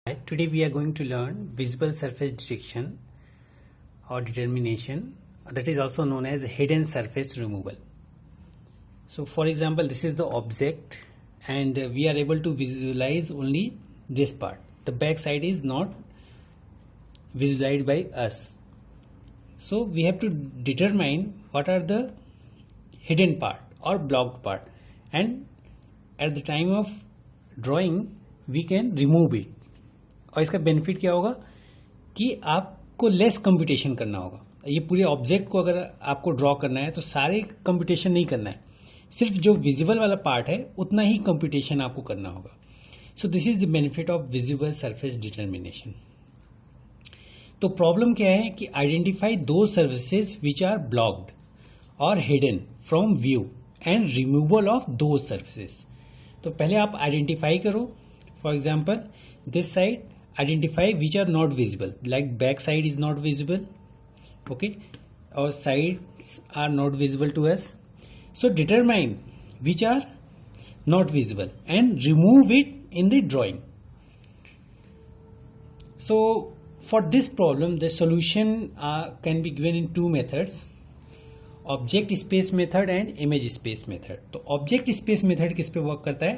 Hi, today we are going to learn visible surface detection or determination, that is also known as hidden surface removal. So for example, this is the object and we are able to visualize only this part. The back side is not visualized by us. So we have to determine what are the hidden part or blocked part, and at the time of drawing we can remove it. और इसका benefit क्या होगा कि आपको less computation करना होगा. ये पूरे ऑब्जेक्ट को अगर आपको ड्रॉ करना है तो सारे कंप्यूटेशन नहीं करना है, सिर्फ जो विजिबल वाला पार्ट है उतना ही कंप्यूटेशन आपको करना होगा. So this is the benefit of visible surface determination. तो प्रॉब्लम क्या है कि आइडेंटिफाई दो सर्फेसेज विच आर ब्लॉक्ड और hidden from view and removal of दो सर्फेसेज. तो पहले आप आइडेंटिफाई करो. For example this side identify which are not visible, like back side is not visible, okay, or sides are not visible to us. So determine which are not visible and remove it in the drawing. So for this problem the solution can be given in two methods: object space method and image space method. तो object space method किस पे work करता है?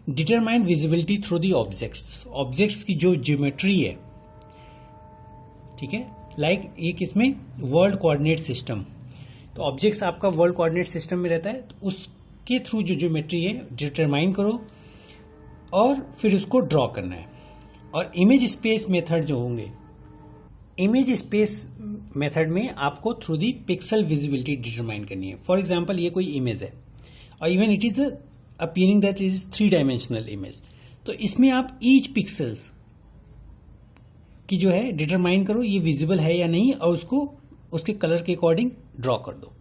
Determine visibility through the objects की जो geometry है, ठीक है, लाइक एक इसमें वर्ल्ड कोऑर्डिनेट सिस्टम. तो ऑब्जेक्ट्स आपका वर्ल्ड कोऑर्डिनेट सिस्टम में रहता है, तो उसके थ्रू जो ज्योमेट्री है डिटरमाइन करो और फिर उसको ड्रॉ करना है. और इमेज स्पेस मेथड जो होंगे, इमेज स्पेस मेथड में आपको through the pixel visibility determine करनी है. फॉर एग्जाम्पल ये कोई इमेज है और even it is appearing that is 3-dimensional image. तो इसमें आप ईच पिक्सल्स की जो है डिटरमाइन करो ये विजिबल है या नहीं, और उसको उसके कलर के अकॉर्डिंग ड्रॉ कर दो.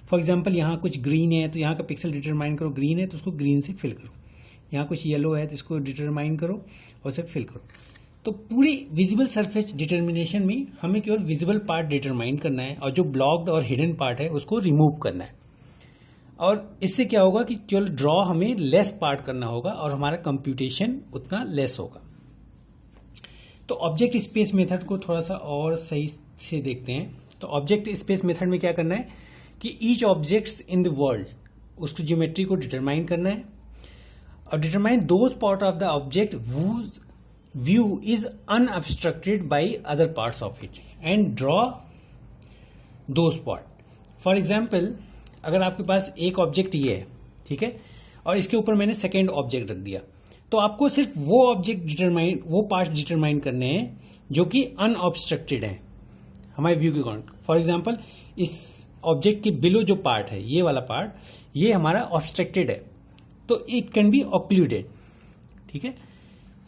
फॉर एग्जांपल यहाँ कुछ ग्रीन है तो यहाँ का पिक्सल डिटरमाइन करो, ग्रीन है तो उसको ग्रीन से फिल करो. यहाँ कुछ येलो है तो इसको डिटरमाइन करो और उसे फिल करो. तो पूरी विजिबल सरफेस डिटर्मिनेशन में हमें केवल विजिबल पार्ट डिटरमाइन करना है और जो ब्लॉक्ड और हिडन पार्ट है उसको रिमूव करना है. और इससे क्या होगा कि केवल ड्रॉ हमें लेस पार्ट करना होगा और हमारा कंप्यूटेशन उतना लेस होगा. तो ऑब्जेक्ट स्पेस मेथड को थोड़ा सा और सही से देखते हैं. तो ऑब्जेक्ट स्पेस मेथड में क्या करना है कि each objects in the world उसकी ज्योमेट्री को डिटरमाइन करना है और determine those part of the object whose view is unobstructed by other parts of it and draw those part. For example अगर आपके पास एक ऑब्जेक्ट ये है, ठीक है, और इसके ऊपर मैंने सेकेंड ऑब्जेक्ट रख दिया, तो आपको सिर्फ वो ऑब्जेक्ट डिटरमाइन, वो पार्ट डिटरमाइन करने हैं जो कि अनऑब्स्ट्रक्टेड है हमारे व्यू के अकॉर्डिंग. फॉर एग्जांपल इस ऑब्जेक्ट के बिलो जो पार्ट है, ये वाला पार्ट, ये हमारा ऑब्स्ट्रक्टेड है, तो इट कैन बी ऑक्लूडेड, ठीक है.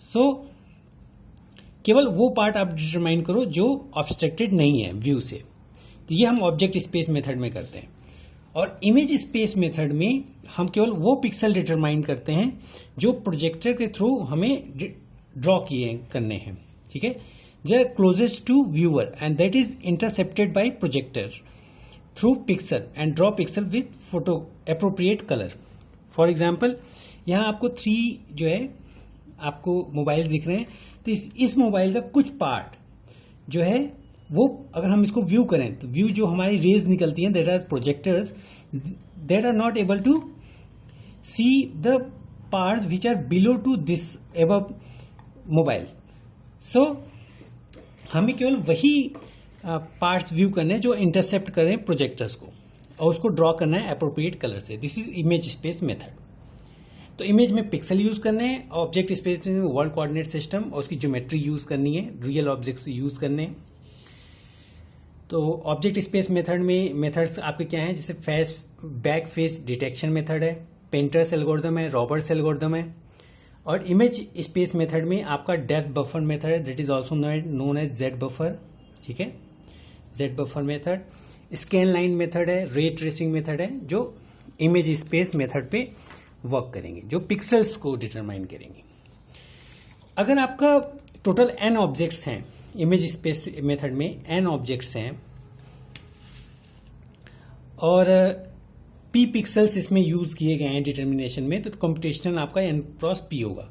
सो केवल वो पार्ट आप डिटरमाइन करो जो ऑब्स्ट्रक्टेड नहीं है व्यू से. तो ये हम ऑब्जेक्ट स्पेस मेथड में करते हैं. और इमेज स्पेस मेथड में हम केवल वो पिक्सल डिटरमाइन करते हैं जो प्रोजेक्टर के थ्रू हमें ड्रॉ किए करने हैं, ठीक है. They are closest to viewer and that is intercepted by projector through pixel and draw pixel with photo appropriate colour. For example यहाँ आपको 3 जो है आपको मोबाइल दिख रहे हैं, तो इस मोबाइल का कुछ पार्ट जो है वो अगर हम इसको व्यू करें तो व्यू जो हमारी रेज निकलती हैं, that are projectors, that are not able to see the parts which are below to this above mobile. So हमें केवल वही पार्ट्स व्यू करने हैं जो इंटरसेप्ट करें प्रोजेक्टर्स को और उसको ड्रॉ करना है अप्रोप्रिएट कलर से. This is image space method. तो इमेज में पिक्सल यूज करने हैं, ऑब्जेक्ट स्पेस में वर्ल्ड कोऑर्डिनेट सिस्टम और उसकी ज्योमेट्री यूज करनी है, रियल ऑब्जेक्ट्स यूज करने हैं. तो ऑब्जेक्ट स्पेस मेथड में मेथड्स आपके क्या हैं, जैसे बैक फेस डिटेक्शन मेथड है, पेंटर्स एल्गोरिथम है, रॉबर्ट्स एल्गोरिथम है. और इमेज स्पेस मेथड में आपका डेप्थ बफर मेथड है, that is also known as Z buffer, ठीक है, Z buffer method. Scan line method है, रे ट्रेसिंग मेथड है, जो इमेज स्पेस मेथड पे वर्क करेंगे, जो पिक्सल्स को डिटरमाइन करेंगे. अगर आपका टोटल n ऑब्जेक्ट्स हैं इमेज स्पेस मेथड में, n ऑब्जेक्ट्स हैं और p पिक्सल्स इसमें यूज किए गए हैं डिटर्मिनेशन में, तो कंप्यूटेशनल आपका n क्रॉस p होगा.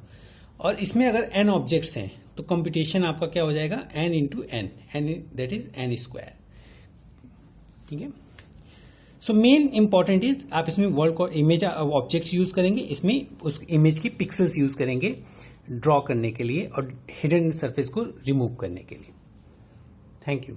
और इसमें अगर n ऑब्जेक्ट्स हैं तो कंप्यूटेशन आपका क्या हो जाएगा, n into N, that is n square. ठीक है, सो मेन इंपॉर्टेंट इज आप इसमें वर्ल्ड को इमेज ऑब्जेक्ट्स यूज करेंगे, इसमें उस इमेज की पिक्सल्स यूज करेंगे ड्रॉ करने के लिए और हिडन सरफेस को रिमूव करने के लिए। Thank you.